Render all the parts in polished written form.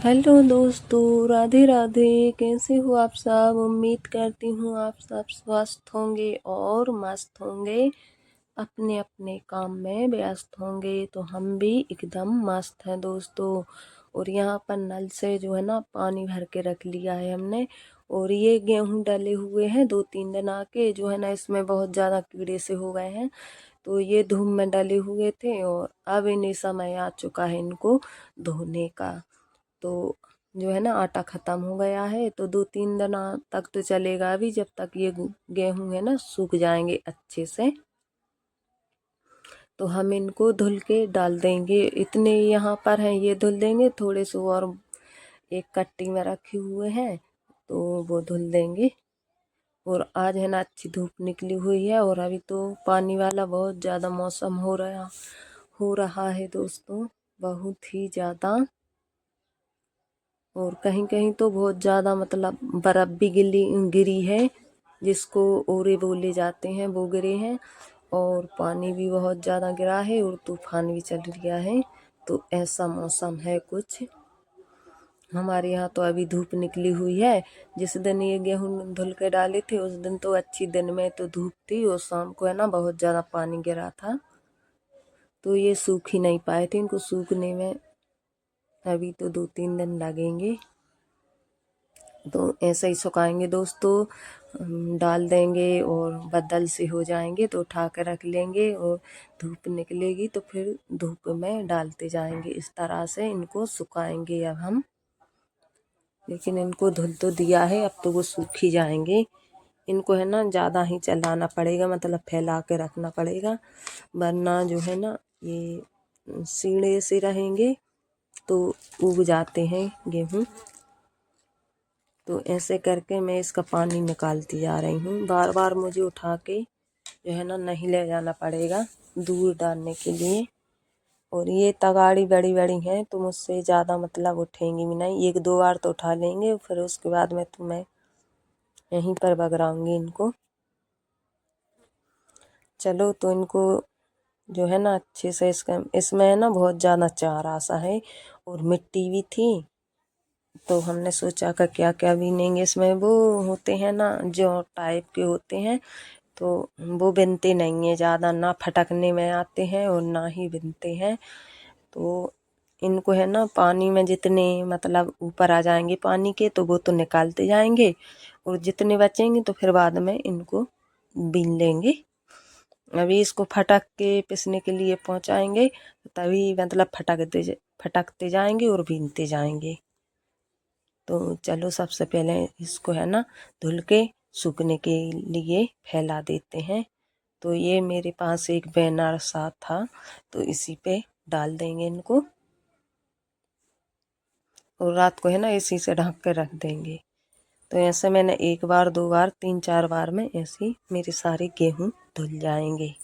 Hello दोस्तों, राधे राधे। कैसे हो आप सब? उम्मीद करती हूँ आप सब स्वस्थ होंगे और मस्त होंगे, अपने अपने काम में व्यस्त होंगे। तो हम भी एकदम मस्त हैं दोस्तों। और यहाँ पर नल से जो है ना पानी भर के रख लिया है हमने। और ये गेहूं डले हुए हैं 2-3 दिन आके, जो है ना इसमें बहुत ज़्यादा कीड़े से हो गए हैं। तो ये धूप में डले हुए थे और अब इन्हें समय आ चुका है इनको धोने का। तो जो है ना आटा ख़त्म हो गया है, तो 2-3 दिन तक तो चलेगा अभी, जब तक ये गेहूं है ना सूख जाएंगे अच्छे से। तो हम इनको धुल के डाल देंगे। इतने यहाँ पर हैं ये धुल देंगे, थोड़े से और एक कट्टी में रखे हुए हैं तो वो धुल देंगे। और आज है ना अच्छी धूप निकली हुई है और अभी तो पानी वाला बहुत ज़्यादा मौसम हो रहा है दोस्तों, बहुत ही ज़्यादा। और कहीं कहीं तो बहुत ज़्यादा मतलब बर्फ़ भी गिरी है, जिसको ओरे बोले जाते हैं, वो गिरे हैं। और पानी भी बहुत ज़्यादा गिरा है और तूफान भी चल रहा है। तो ऐसा मौसम है कुछ हमारे यहाँ। तो अभी धूप निकली हुई है। जिस दिन ये गेहूं धुल के डाले थे उस दिन तो अच्छी, दिन में तो धूप थी और शाम को है ना बहुत ज़्यादा पानी गिरा था। तो ये सूख ही नहीं पाए थे, इनको सूखने में अभी तो 2-3 दिन लगेंगे। तो ऐसे ही सुखाएंगे दोस्तों। डाल देंगे और बदल से हो जाएंगे तो उठा कर रख लेंगे, और धूप निकलेगी तो फिर धूप में डालते जाएंगे। इस तरह से इनको सुखाएंगे अब हम। लेकिन इनको धुल तो दिया है, अब तो वो सूख ही जाएंगे। इनको है ना ज़्यादा ही चलाना पड़ेगा, मतलब फैला के रखना पड़ेगा, वरना जो है ना ये सीढ़े से रहेंगे तो उग जाते हैं गेहूँ। तो ऐसे करके मैं इसका पानी निकालती जा रही हूँ। बार बार मुझे उठा के जो है ना नहीं ले जाना पड़ेगा दूर डालने के लिए। और ये तगाड़ी बड़ी बड़ी हैं तो मुझसे ज़्यादा मतलब उठेंगी भी नहीं, 1-2 बार तो उठा लेंगे, फिर उसके बाद में तो मैं यहीं पर बगराऊंगी इनको। चलो तो इनको जो है ना अच्छे से इसमें है ना बहुत ज़्यादा चारा सा है और मिट्टी भी थी। तो हमने सोचा कि क्या क्या बीनेंगे इसमें। वो होते हैं ना जो टाइप के होते हैं, तो वो बिनते नहीं है ज़्यादा, ना फटकने में आते हैं और ना ही बिनते हैं। तो इनको है ना पानी में जितने मतलब ऊपर आ जाएंगे पानी के तो वो तो निकालते जाएंगे, और जितने बचेंगे तो फिर बाद में इनको बीन लेंगे। अभी इसको फटक के पिसने के लिए पहुंचाएंगे, तभी मतलब फटकते जाएंगे और बीनते जाएंगे। तो चलो सबसे पहले इसको है ना धुल के सूखने के लिए फैला देते हैं। तो ये मेरे पास एक बैनर सा था, तो इसी पे डाल देंगे इनको, और रात को है ना इसी से ढक कर रख देंगे। तो ऐसे मैंने 1 बार 2 बार 3-4 बार में ऐसे मेरे सारे गेहूँ धुल जाएंगे।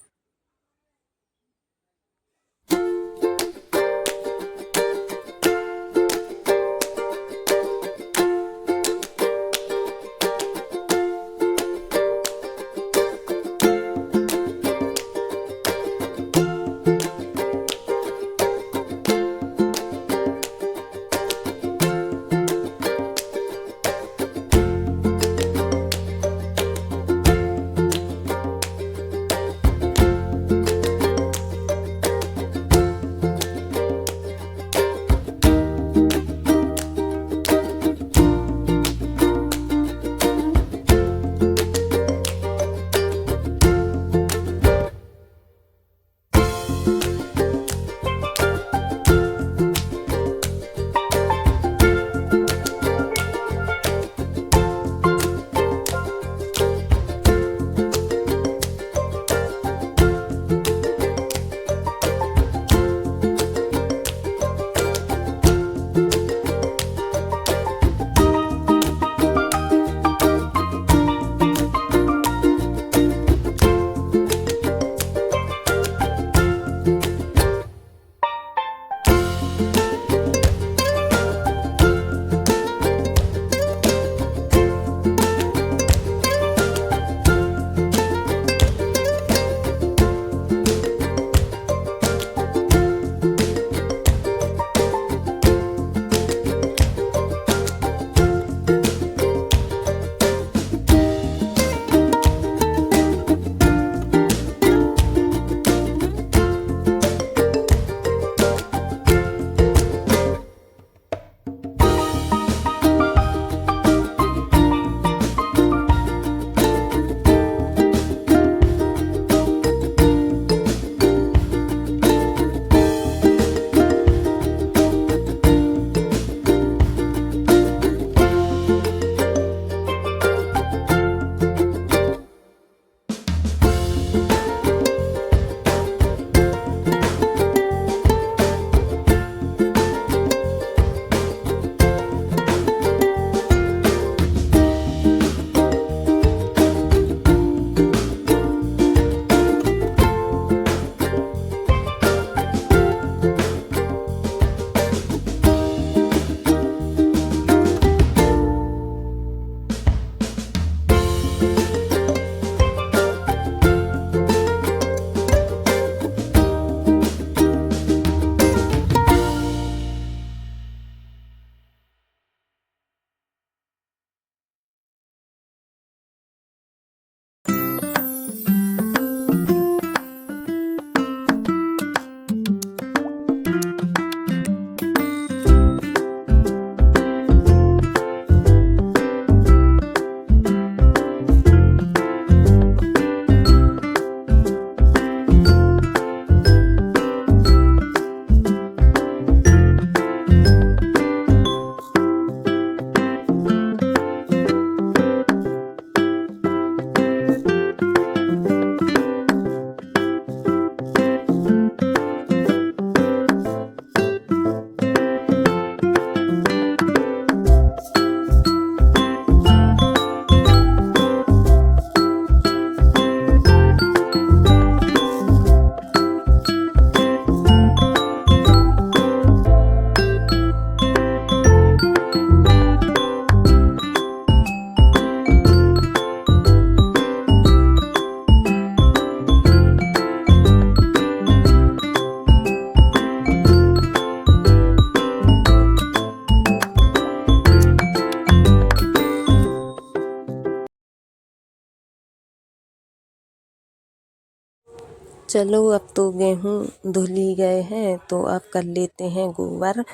चलो अब तो गेहूँ धुल ही गए हैं, तो अब कर लेते हैं गोबर।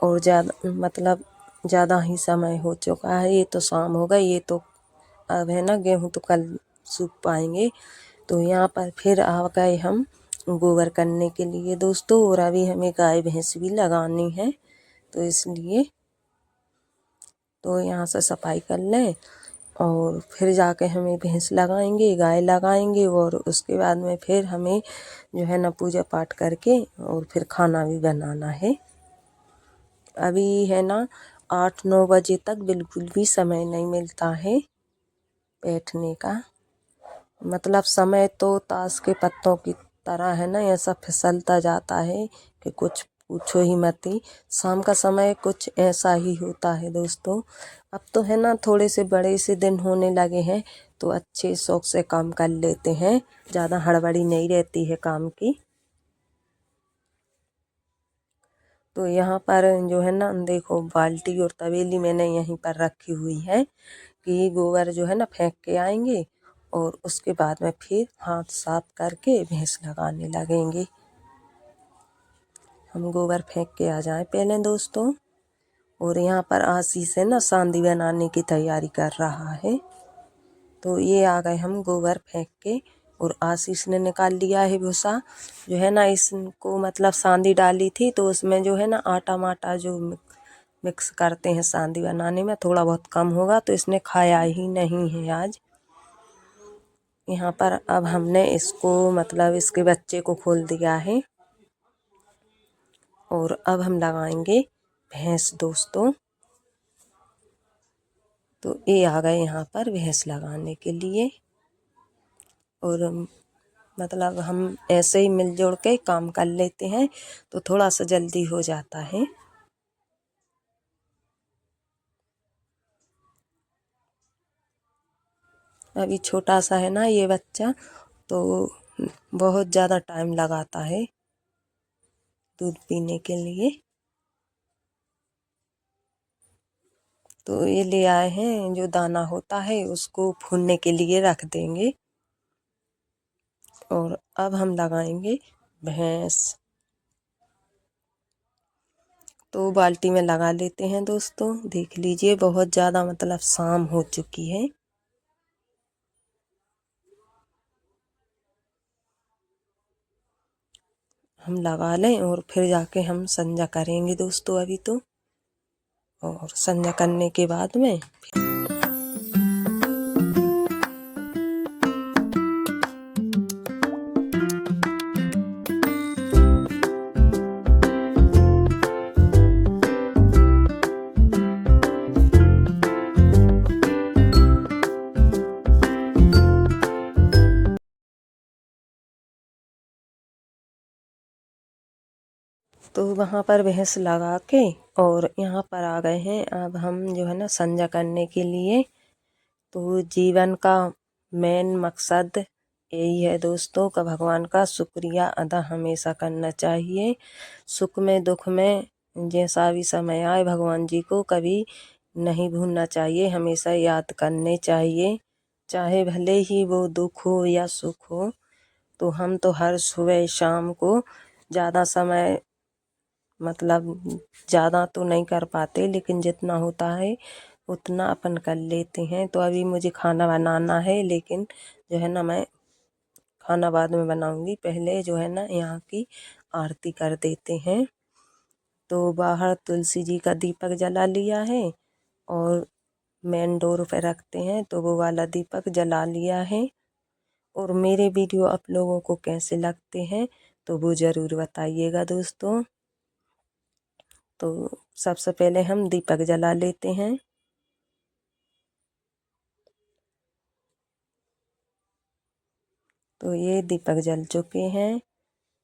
और ज़्यादा ही समय हो चुका है, ये तो शाम हो गई, ये तो अब है ना गेहूँ तो कल सूख पाएंगे। तो यहाँ पर फिर आ गए हम गोबर करने के लिए दोस्तों। और अभी हमें गाय भैंस भी लगानी है, तो इसलिए तो यहाँ से सफाई कर लें और फिर जाके हमें भैंस लगाएंगे, गाय लगाएंगे। और उसके बाद में फिर हमें जो है ना पूजा पाठ करके और फिर खाना भी बनाना है। अभी है ना 8-9 बजे तक बिल्कुल भी समय नहीं मिलता है बैठने का। मतलब समय तो ताश के पत्तों की तरह है ना, ऐसा फिसलता जाता है कि कुछ पूछो ही मत ही। शाम का समय कुछ ऐसा ही होता है दोस्तों। अब तो है ना थोड़े से बड़े से दिन होने लगे हैं, तो अच्छे शौक से काम कर लेते हैं, ज़्यादा हड़बड़ी नहीं रहती है काम की। तो यहाँ पर जो है ना देखो बाल्टी और तवेली मैंने यहीं पर रखी हुई है कि गोबर जो है ना फेंक के आएंगे और उसके बाद में फिर हाथ साफ करके भैंस लगाने लगेंगे। हम गोबर फेंक के आ जाएं पहले दोस्तों। और यहाँ पर आशीष है ना सांदी बनाने की तैयारी कर रहा है। तो ये आ गए हम गोबर फेंक के, और आशीष ने निकाल लिया है भूसा। जो है ना इसको मतलब सांदी डाली थी, तो उसमें जो है ना आटा माटा जो मिक्स करते हैं सांदी बनाने में, थोड़ा बहुत कम होगा, तो इसने खाया ही नहीं है आज। यहाँ पर अब हमने इसको मतलब इसके बच्चे को खोल दिया है और अब हम लगाएंगे भैंस दोस्तों। तो ये आ गए यहाँ पर भैंस लगाने के लिए। और मतलब हम ऐसे ही मिलजुल के काम कर लेते हैं, तो थोड़ा सा जल्दी हो जाता है। अभी छोटा सा है ना ये बच्चा, तो बहुत ज़्यादा टाइम लगाता है दूध पीने के लिए। तो ये ले आए हैं, जो दाना होता है उसको भूनने के लिए रख देंगे। और अब हम लगाएंगे भैंस। तो बाल्टी में लगा लेते हैं दोस्तों। देख लीजिए बहुत ज़्यादा मतलब शाम हो चुकी है। हम लगा लें और फिर जाके हम संजा करेंगे दोस्तों अभी तो। और संजा करने के बाद में तो वहाँ पर भैंस लगा के और यहाँ पर आ गए हैं अब हम जो है ना संजा करने के लिए। तो जीवन का मेन मकसद यही है दोस्तों का भगवान का शुक्रिया अदा हमेशा करना चाहिए। सुख में दुख में जैसा भी समय आए भगवान जी को कभी नहीं भूलना चाहिए, हमेशा याद करने चाहिए। चाहे भले ही वो दुख हो या सुख हो, तो हम तो हर सुबह शाम को ज़्यादा समय मतलब ज़्यादा तो नहीं कर पाते, लेकिन जितना होता है उतना अपन कर लेते हैं। तो अभी मुझे खाना बनाना है, लेकिन जो है ना मैं खाना बाद में बनाऊंगी, पहले जो है ना यहाँ की आरती कर देते हैं। तो बाहर तुलसी जी का दीपक जला लिया है और मेन डोर पे रखते हैं, तो वो वाला दीपक जला लिया है। और मेरे वीडियो आप लोगों को कैसे लगते हैं तो वो ज़रूर बताइएगा दोस्तों। तो सबसे पहले हम दीपक जला लेते हैं। तो ये दीपक जल चुके हैं।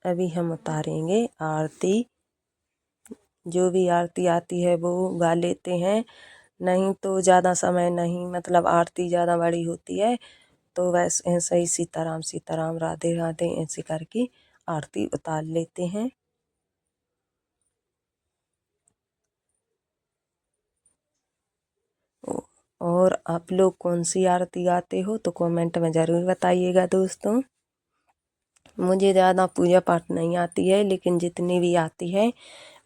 अभी हम उतारेंगे आरती। जो भी आरती आती है वो गा लेते हैं, नहीं तो ज़्यादा समय नहीं, मतलब आरती ज़्यादा बड़ी होती है तो वैसे ऐसे ही सीताराम सीताराम राधे राधे ऐसे करके आरती उतार लेते हैं। और आप लोग कौन सी आरती गाते हो तो कमेंट में ज़रूर बताइएगा दोस्तों। मुझे ज़्यादा पूजा पाठ नहीं आती है, लेकिन जितनी भी आती है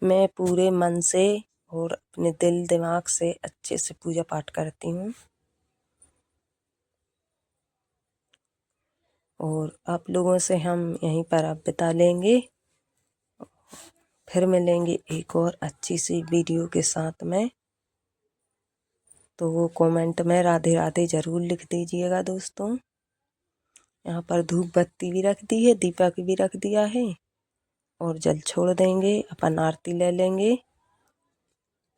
मैं पूरे मन से और अपने दिल दिमाग से अच्छे से पूजा पाठ करती हूँ। और आप लोगों से हम यहीं पर अब बिता लेंगे, फिर मिलेंगे एक और अच्छी सी वीडियो के साथ में। तो वो कमेंट में राधे राधे ज़रूर लिख दीजिएगा दोस्तों। यहाँ पर धूप बत्ती भी रख दी है, दीपक भी रख दिया है और जल छोड़ देंगे। अपन आरती ले लेंगे।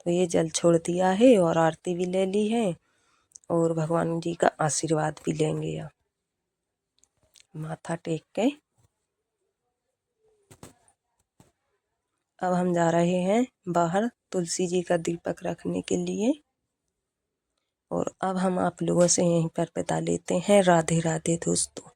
तो ये जल छोड़ दिया है और आरती भी ले ली है और भगवान जी का आशीर्वाद भी लेंगे। अब माथा टेक के अब हम जा रहे हैं बाहर तुलसी जी का दीपक रखने के लिए। और अब हम आप लोगों से यहीं पर बिता लेते हैं। राधे राधे दोस्तों।